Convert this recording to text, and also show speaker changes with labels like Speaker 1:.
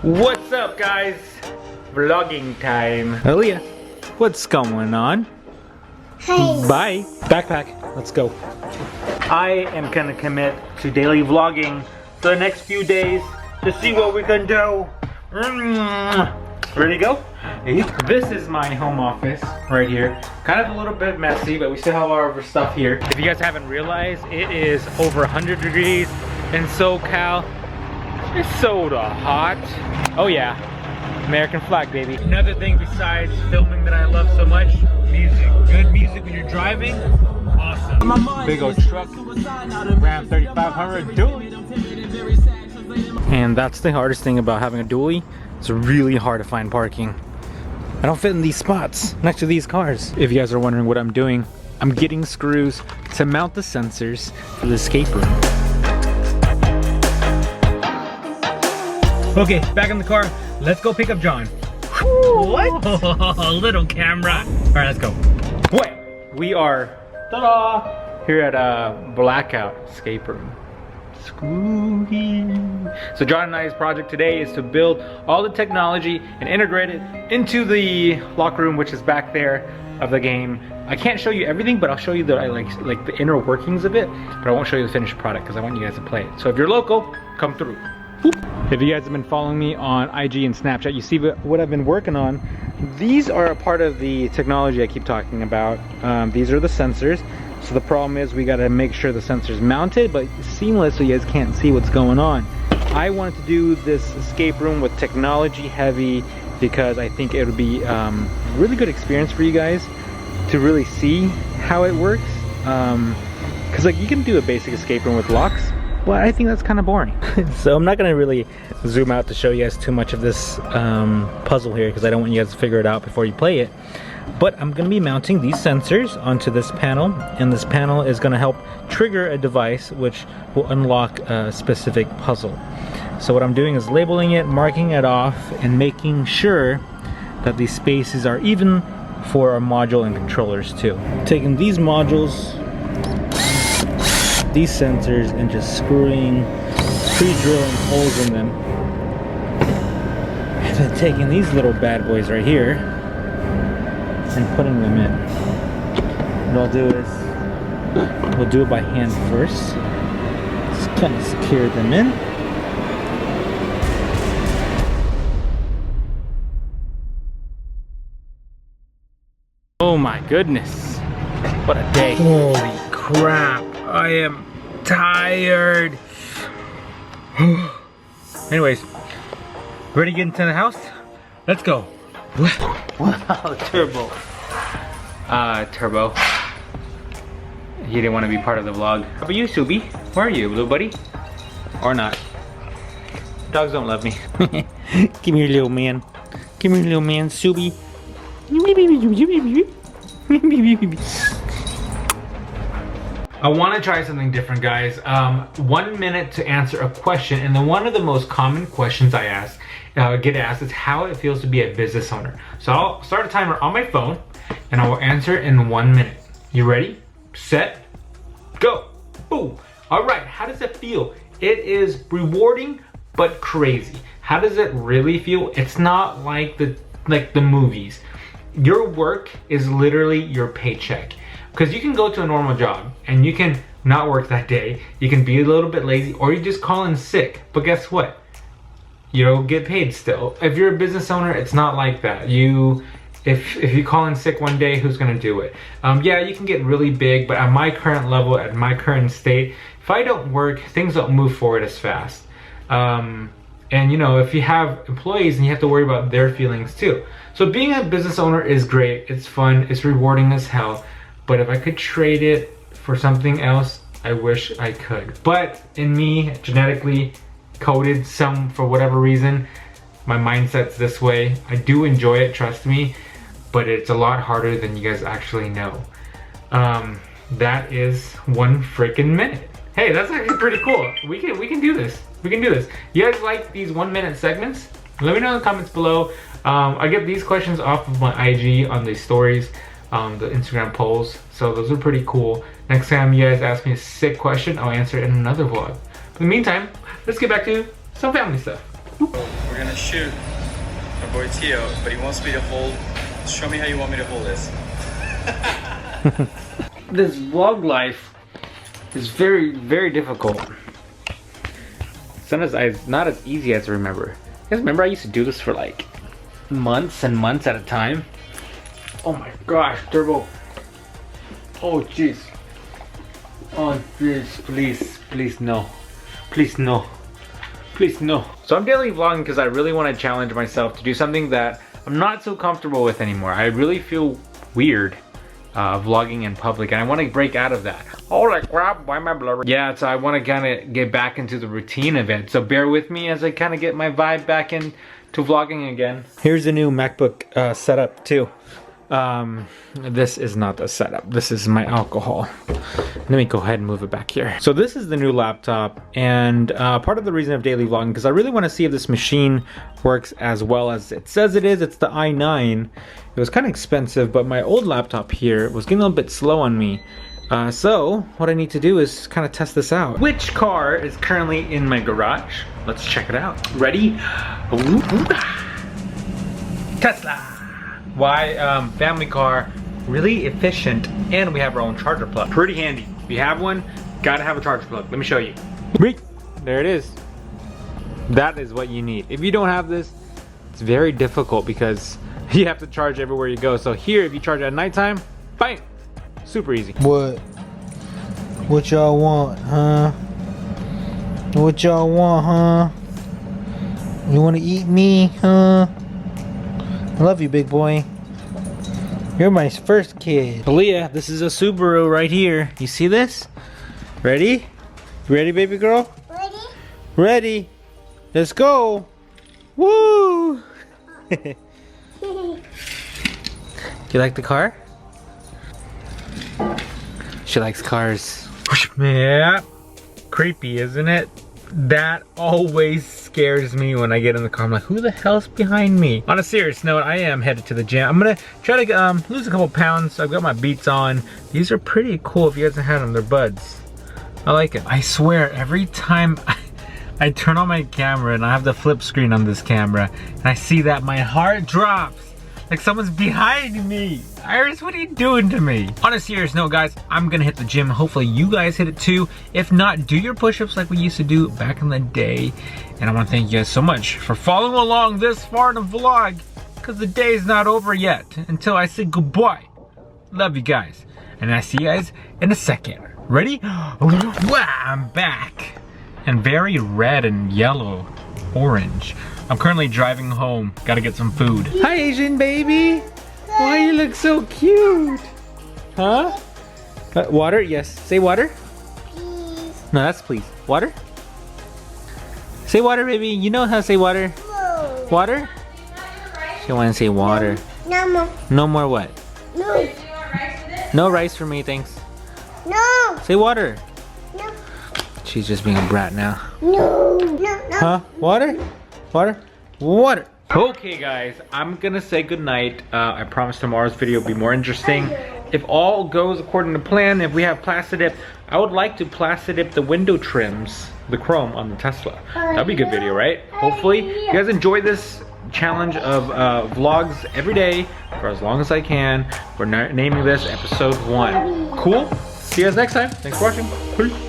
Speaker 1: What's up, guys? Vlogging time. Aaliyah, what's going on?
Speaker 2: Hi.
Speaker 1: Bye. Backpack, let's go. I am gonna commit to daily vlogging for the next few days to see what we can do. Ready to go? This is my home office right here. Kind of a little bit messy, but we still have all of our stuff here. If you guys haven't realized, it is over 100 degrees in SoCal. It's so hot. Oh yeah, American flag, baby. Another thing besides filming that I love so much, music. Good music when you're driving, awesome. Big old truck, Ram 3500 dually. And that's the hardest thing about having a dually. It's really hard to find parking. I don't fit in these spots next to these cars. If you guys are wondering what I'm doing, I'm getting screws to mount the sensors for the escape room. Okay, back in the car. Let's go pick up John. What? Little camera. All right, let's go. Wait, we are ta-da, here at Blackout Escape Room. Spooky. So John and I's project today is to build all the technology and integrate it into the locker room, which is back there of the game. I can't show you everything, but I'll show you the like the inner workings of it, but I won't show you the finished product because I want you guys to play it. So if you're local, come through. If you guys have been following me on IG and Snapchat, you see what I've been working on. These are a part of the technology I keep talking about. These are the sensors. So the problem is we gotta make sure the sensor's mounted, but seamless so you guys can't see what's going on. I wanted to do this escape room with technology heavy because I think it would be a really good experience for you guys to really see how it works. Cause like you can do a basic escape room with locks, but I think that's kind of boring. So I'm not gonna really zoom out to show you guys too much of this puzzle here because I don't want you guys to figure it out before you play it. But I'm gonna be mounting these sensors onto this panel, and this panel is gonna help trigger a device which will unlock a specific puzzle. So what I'm doing is labeling it, marking it off, and making sure that these spaces are even for our module and controllers too. Taking these modules, these sensors, and just pre-drilling holes in them. And then taking these little bad boys right here and putting them in. What I'll do is, we'll do it by hand first. Just kind of secure them in. Oh my goodness, what a day. Holy crap, I am tired. Anyways, ready to get into the house? Let's go. Wow, Turbo. Turbo. He didn't want to be part of the vlog. How about you, Subi? Where are you, little buddy? Or not? Dogs don't love me. Give me your little man. Give me your little man, Subi. I want to try something different, guys. 1 minute to answer a question, and then one of the most common questions I get asked is how it feels to be a business owner. So I'll start a timer on my phone, and I will answer in 1 minute. You ready? Set, go. Boom. All right. How does it feel? It is rewarding but crazy. How does it really feel? It's not like the movies. Your work is literally your paycheck. Because you can go to a normal job and you can not work that day. You can be a little bit lazy, or you just call in sick. But guess what? You'll get paid still. If you're a business owner, it's not like that. If you call in sick one day, who's gonna do it? Yeah, you can get really big, but at my current level, at my current state, if I don't work, things don't move forward as fast. And you know, if you have employees, and you have to worry about their feelings too. So being a business owner is great. It's fun. It's rewarding as hell. But if I could trade it for something else, I wish I could. But in me, genetically coded for whatever reason, my mindset's this way. I do enjoy it, trust me, but it's a lot harder than you guys actually know. That is 1 freaking minute. Hey, that's actually pretty cool. We can do this. We can do this. You guys like these 1 minute segments? Let me know in the comments below. I get these questions off of my IG on the stories, the Instagram polls. So those are pretty cool. Next time you guys ask me a sick question, I'll answer it in another vlog. In the meantime, let's get back to some family stuff.
Speaker 2: We're gonna shoot my boy Tio, but he wants me to hold. Show me how you want me to hold this.
Speaker 1: This vlog life is very, very difficult. Sometimes it's not as easy as I remember. You guys remember I used to do this for like months and months at a time? Oh my gosh, Turbo. Oh jeez. Oh jeez, please, please no. Please no. Please no. So I'm daily vlogging because I really want to challenge myself to do something that I'm not so comfortable with anymore. I really feel weird vlogging in public, and I want to break out of that. Holy crap, why am I blurry? Yeah, so I want to kind of get back into the routine of it. So bear with me as I kind of get my vibe back into vlogging again. Here's the new MacBook setup too. This is not the setup. This is my alcohol. Let me go ahead and move it back here. So this is the new laptop, and part of the reason of daily vlogging, because I really want to see if this machine works as well as it says it is. It's the i9. It was kind of expensive, but my old laptop here was getting a little bit slow on me. So what I need to do is kind of test this out. Which car is currently in my garage? Let's check it out. Ready? Ooh. Tesla. Why? Family car, really efficient, and we have our own charger plug. Pretty handy. If you have one, gotta have a charger plug. Let me show you. There it is. That is what you need. If you don't have this, it's very difficult because you have to charge everywhere you go. So here, if you charge at nighttime, bang, super easy.
Speaker 3: What y'all want, huh? What y'all want, huh? You wanna eat me, huh? I love you, big boy. You're my first kid. Aaliyah, this is a Subaru right here. You see this? Ready? Ready, baby girl?
Speaker 4: Ready?
Speaker 3: Ready. Let's go. Woo! Do you like the car? She likes cars.
Speaker 1: Yeah, creepy, isn't it? That always scares me when I get in the car. I'm like, who the hell's behind me? On a serious note, I am headed to the gym. I'm gonna try to lose a couple pounds. I've got my Beats on. These are pretty cool if you guys have had them. They're buds. I like it. I swear, every time I turn on my camera and I have the flip screen on this camera and I see that, my heart drops. Like someone's behind me. Iris, what are you doing to me? On a serious note, guys, I'm gonna hit the gym. Hopefully you guys hit it too. If not, do your push-ups like we used to do back in the day. And I wanna thank you guys so much for following along this far in the vlog, because the day is not over yet until I say goodbye. Love you guys. And I see you guys in a second. Ready? I'm back. And very red and yellow, orange. I'm currently driving home. Gotta get some food. Hi, Asian baby. Why you look so cute? Huh? Water? Yes. Say water.
Speaker 4: Please.
Speaker 1: No, that's please. Water? Say water, baby. You know how to say water.
Speaker 4: No.
Speaker 1: Water? She wants to say water.
Speaker 4: No more.
Speaker 1: No more what?
Speaker 4: No.
Speaker 1: No rice for me, thanks.
Speaker 4: No.
Speaker 1: Say water.
Speaker 4: No.
Speaker 1: She's just being a brat now.
Speaker 4: No. No. No.
Speaker 1: Huh? Water? Water? Water. Okay guys, I'm gonna say goodnight. I promise tomorrow's video will be more interesting. If all goes according to plan, if we have plastic dip, I would like to plastic dip the window trims, the chrome on the Tesla. That'd be a good video, right? Hopefully you guys enjoy this challenge of vlogs every day for as long as I can. We're naming this episode 1. Cool? See you guys next time. Thanks for watching. Peace.